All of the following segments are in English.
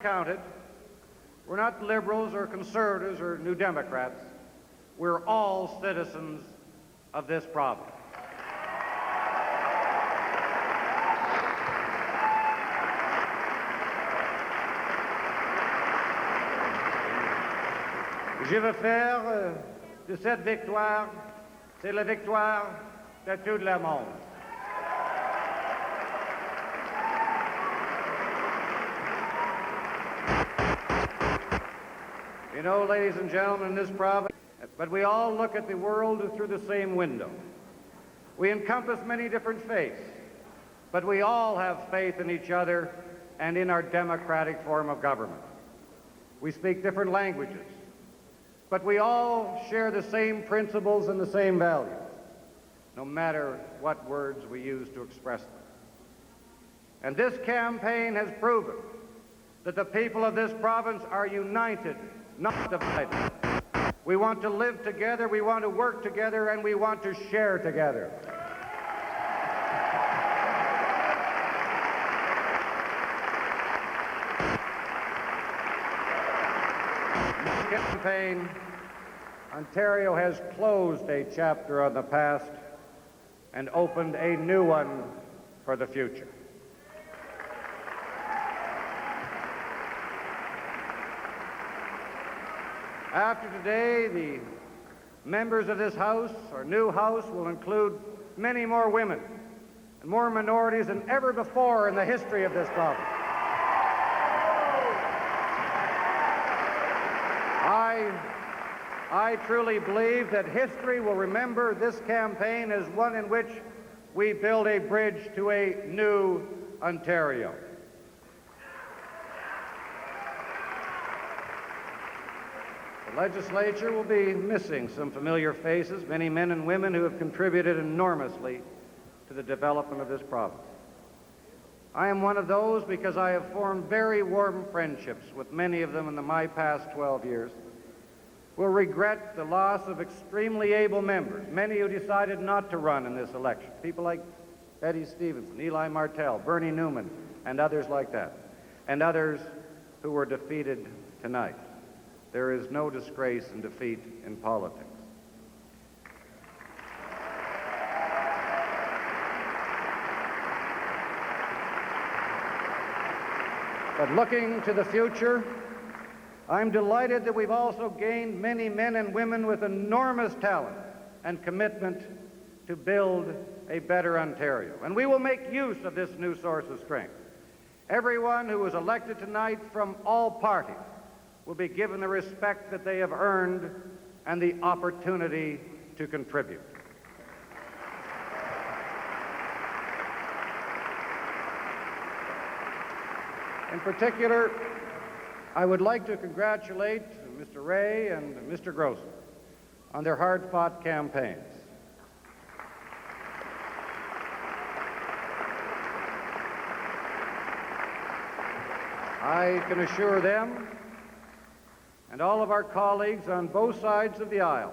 counted, we're not liberals or conservatives or New Democrats. We're all citizens of this province. Je veux faire de cette victoire, c'est la victoire de tout le monde. You know, ladies and gentlemen, in this province, but we all look at the world through the same window. We encompass many different faiths, but we all have faith in each other and in our democratic form of government. We speak different languages, but we all share the same principles and the same values, no matter what words we use to express them. And this campaign has proven that the people of this province are united, not divided. We want to live together, we want to work together, and we want to share together. In this campaign, Ontario has closed a chapter on the past and opened a new one for the future. After today, the members of this House, our new House, will include many more women and more minorities than ever before in the history of this province. I truly believe that history will remember this campaign as one in which we build a bridge to a new Ontario. The legislature will be missing some familiar faces, many men and women who have contributed enormously to the development of this province. I am one of those because I have formed very warm friendships with many of them in my past 12 years. We'll regret the loss of extremely able members, many who decided not to run in this election, people like Betty Stevenson, Eli Martell, Bernie Newman, and others like that, and others who were defeated tonight. There is no disgrace in defeat in politics. But looking to the future, I'm delighted that we've also gained many men and women with enormous talent and commitment to build a better Ontario. And we will make use of this new source of strength. Everyone who was elected tonight from all parties will be given the respect that they have earned and the opportunity to contribute. In particular, I would like to congratulate Mr. Ray and Mr. Grossman on their hard-fought campaigns. I can assure them and all of our colleagues on both sides of the aisle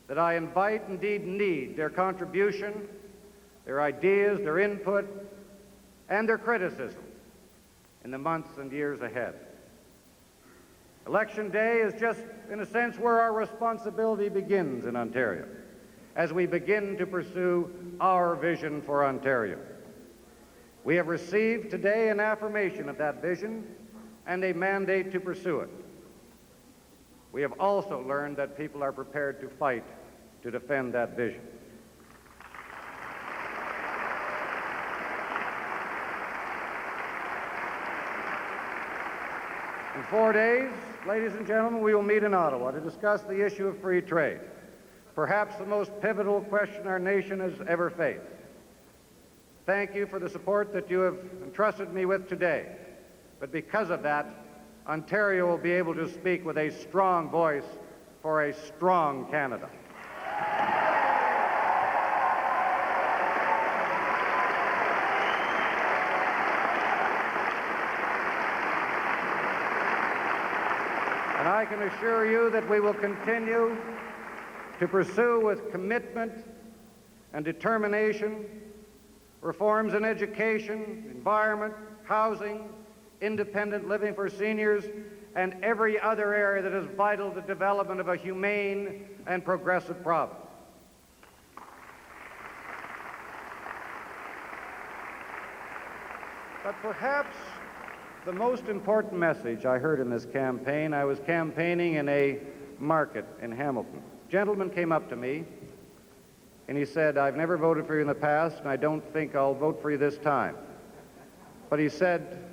that I invite, indeed need, their contribution, their ideas, their input, and their criticism in the months and years ahead. Election Day is just, in a sense, where our responsibility begins in Ontario, as we begin to pursue our vision for Ontario. We have received today an affirmation of that vision and a mandate to pursue it. We have also learned that people are prepared to fight to defend that vision. In 4 days, ladies and gentlemen, we will meet in Ottawa to discuss the issue of free trade, perhaps the most pivotal question our nation has ever faced. Thank you for the support that you have entrusted me with today, but because of that, Ontario will be able to speak with a strong voice for a strong Canada. And I can assure you that we will continue to pursue with commitment and determination reforms in education, environment, housing, independent living for seniors, and every other area that is vital to the development of a humane and progressive province. But perhaps the most important message I heard in this campaign, I was campaigning in a market in Hamilton. A gentleman came up to me and he said, "I've never voted for you in the past and I don't think I'll vote for you this time." But he said,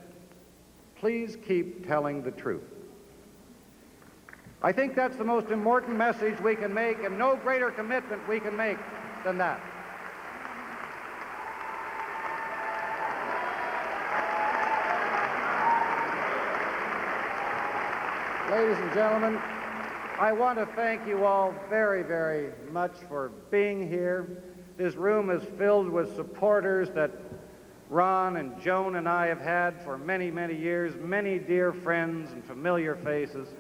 "Please keep telling the truth." I think that's the most important message we can make, and no greater commitment we can make than that. Ladies and gentlemen, I want to thank you all very, very much for being here. This room is filled with supporters that Ron and Joan and I have had for many, many years, many dear friends and familiar faces,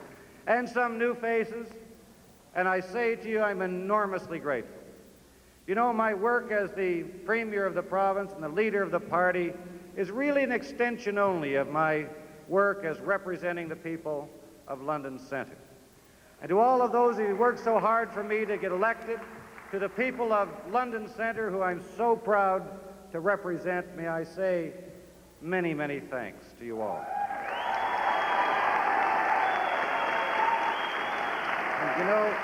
and some new faces, and I say to you, I'm enormously grateful. You know, my work as the Premier of the province and the leader of the party is really an extension only of my work as representing the people of London Centre. And to all of those who worked so hard for me to get elected, to the people of London Centre who I'm so proud to represent, may I say many, many thanks to you all. And you know,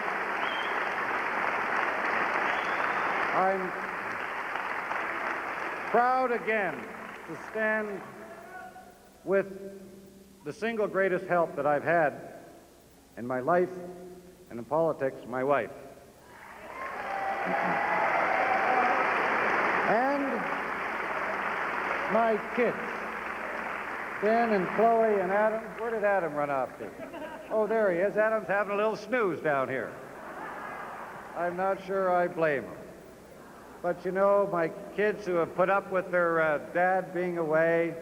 I'm proud again to stand with the single greatest help that I've had in my life and in politics, my wife. And my kids, Ben and Chloe and Adam. Where did Adam run off to? Oh, there he is. Adam's having a little snooze down here. I'm not sure I blame him. But you know, my kids who have put up with their dad being away,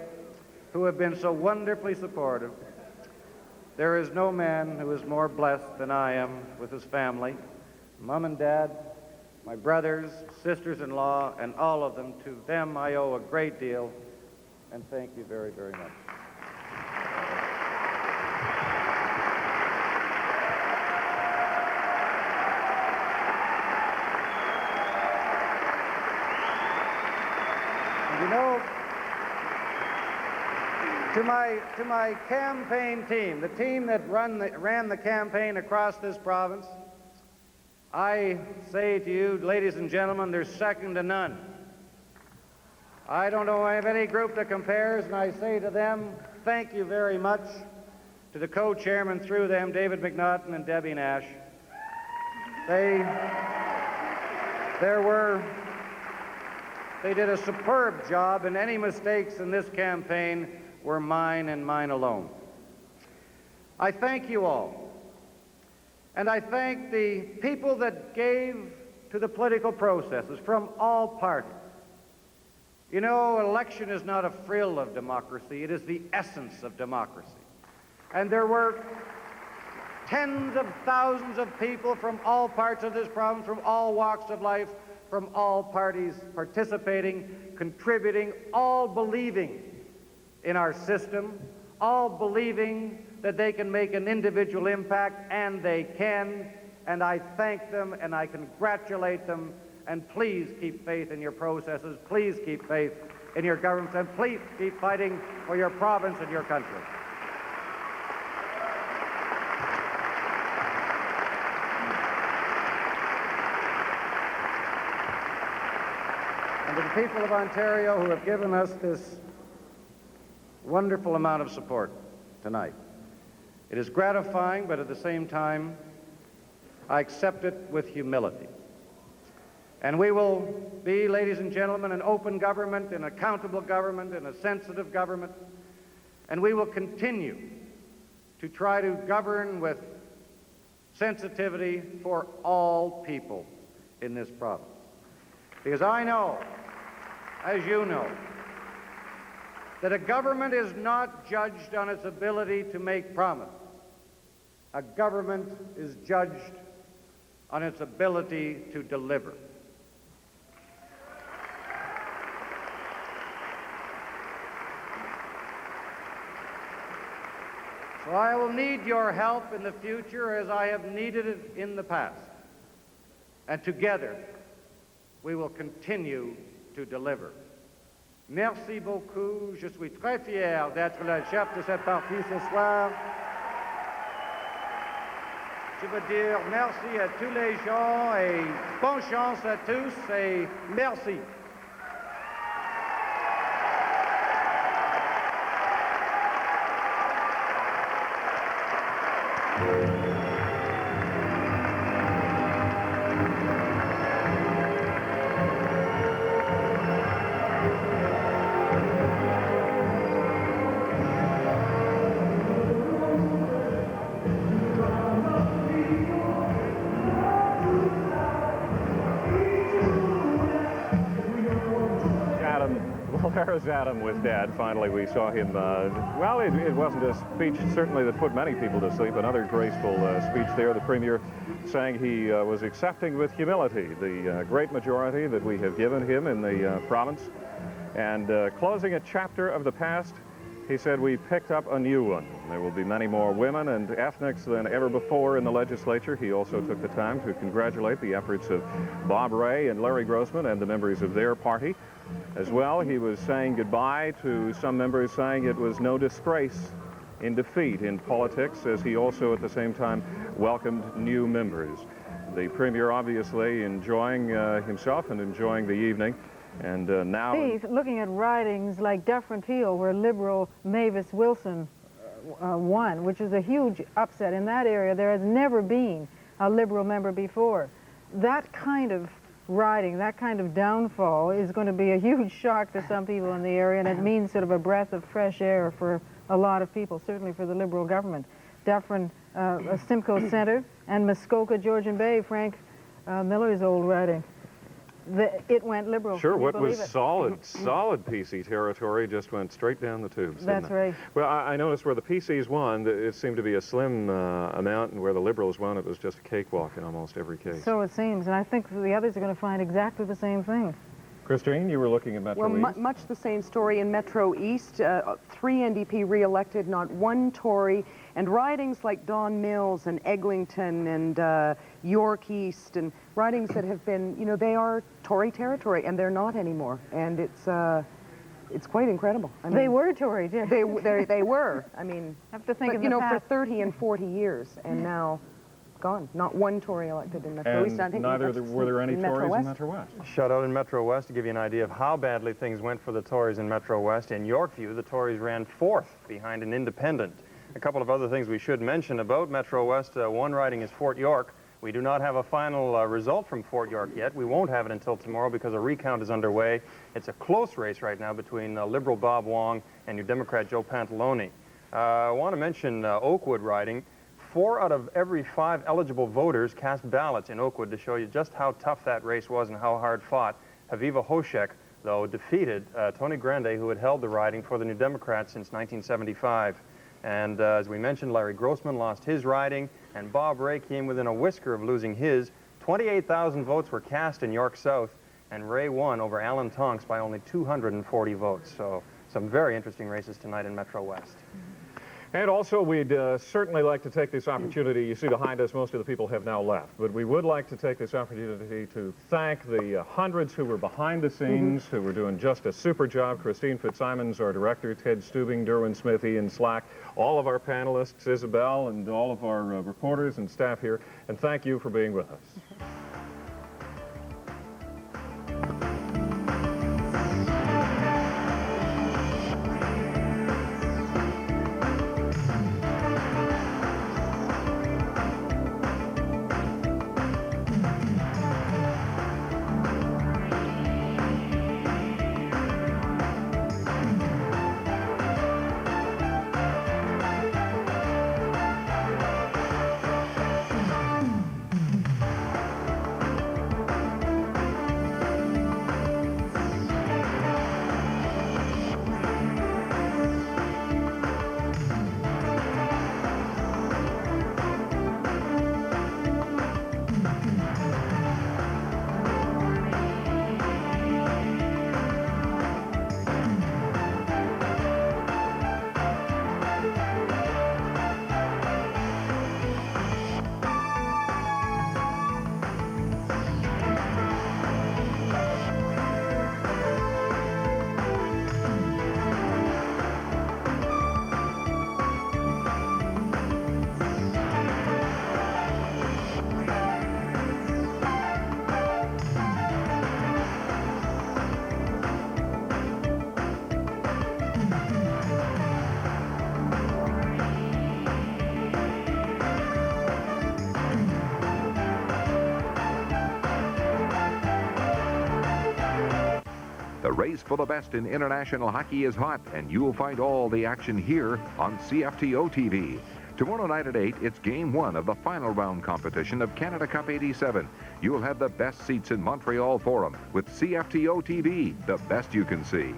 who have been so wonderfully supportive. There is no man who is more blessed than I am with his family. Mom and Dad, my brothers, sisters-in-law, and all of them. To them I owe a great deal, and thank you very, very much. And you know, to my campaign team, the team that ran the campaign across this province, I say to you, ladies and gentlemen, there's second to none. I don't know of any group that compares, and I say to them, thank you very much. To the co-chairman through them, David McNaughton and Debbie Nash. They did a superb job, and any mistakes in this campaign were mine and mine alone. I thank you all. And I thank the people that gave to the political processes from all parties. You know, election is not a frill of democracy, it is the essence of democracy. And there were tens of thousands of people from all parts of this province, from all walks of life, from all parties participating, contributing, all believing in our system, all believing that they can make an individual impact, and they can, and I thank them and I congratulate them, and please keep faith in your processes, please keep faith in your governments, and please keep fighting for your province and your country. And to the people of Ontario who have given us this wonderful amount of support tonight. It is gratifying, but at the same time, I accept it with humility. And we will be, ladies and gentlemen, an open government, an accountable government, and a sensitive government, and we will continue to try to govern with sensitivity for all people in this province. Because I know, as you know, that a government is not judged on its ability to make promises. A government is judged on its ability to deliver. So I will need your help in the future as I have needed it in the past. And together, we will continue to deliver. Merci beaucoup. Je suis très fier d'être le chef de cette partie ce soir. Je veux dire merci à tous les gens et bonne chance à tous et merci. There's Adam with Dad. Finally, we saw him. Well, it wasn't a speech, certainly, that put many people to sleep. Another graceful speech there. The Premier saying he was accepting with humility the great majority that we have given him in the province. And closing a chapter of the past, he said we picked up a new one. There will be many more women and ethnics than ever before in the legislature. He also took the time to congratulate the efforts of Bob Rae and Larry Grossman and the members of their party. As well, he was saying goodbye to some members, saying it was no disgrace in defeat in politics, as he also at the same time welcomed new members. The Premier obviously enjoying himself and enjoying the evening. And now... looking at ridings like Dufferin Peel, where Liberal Mavis Wilson won, which is a huge upset. In that area, there has never been a Liberal member before. That kind of riding, that kind of downfall is going to be a huge shock to some people in the area, and it means sort of a breath of fresh air for a lot of people, certainly for the Liberal government. Dufferin, Simcoe Centre, and Muskoka, Georgian Bay, Frank Miller's old riding. It went Liberal. Sure, what was solid PC territory just went straight down the tubes. That's right. Well, I noticed where the PCs won, it seemed to be a slim amount, and where the Liberals won, it was just a cakewalk in almost every case. So it seems, and I think the others are going to find exactly the same thing. Christine, you were looking at Metro East. Much the same story in Metro East. 3 NDP re-elected, not 1 Tory, and ridings like Don Mills and Eglinton and York East, and ridings that have been, you know, they are Tory territory, and they're not anymore. And it's quite incredible. I mean, they were Tory, yeah. They were. I mean, have to think but, of you know, past. for 30 and 40 years, and now gone. Not 1 Tory elected in Metro East. I think neither were there any Tories in Metro West. Shutout in Metro West to give you an idea of how badly things went for the Tories in Metro West. In Yorkview, the Tories ran 4th behind an independent. A couple of other things we should mention about Metro West. One riding is Fort York. We do not have a final result from Fort York yet. We won't have it until tomorrow because a recount is underway. It's a close race right now between Liberal Bob Wong and New Democrat Joe Pantalone. I want to mention Oakwood riding. 4 out of every 5 eligible voters cast ballots in Oakwood to show you just how tough that race was and how hard fought. Haviva Hoshek, though, defeated Tony Grande, who had held the riding for the New Democrats since 1975. And as we mentioned, Larry Grossman lost his riding, and Bob Rae came within a whisker of losing his. 28,000 votes were cast in York South, and Rae won over Alan Tonks by only 240 votes. So some very interesting races tonight in Metro West. And also, we'd certainly like to take this opportunity. You see behind us, most of the people have now left. But we would like to take this opportunity to thank the hundreds who were behind the scenes, who were doing just a super job. Christine Fitzsimons, our director, Ted Stubing, Derwin Smith, Ian Slack, all of our panelists, Isabel, and all of our reporters and staff here. And thank you for being with us. race for the best in international hockey is hot, and you'll find all the action here on CFTO TV. Tomorrow night at 8, it's Game 1 of the final round competition of Canada Cup 87. You'll have the best seats in Montreal Forum with CFTO TV, the best you can see.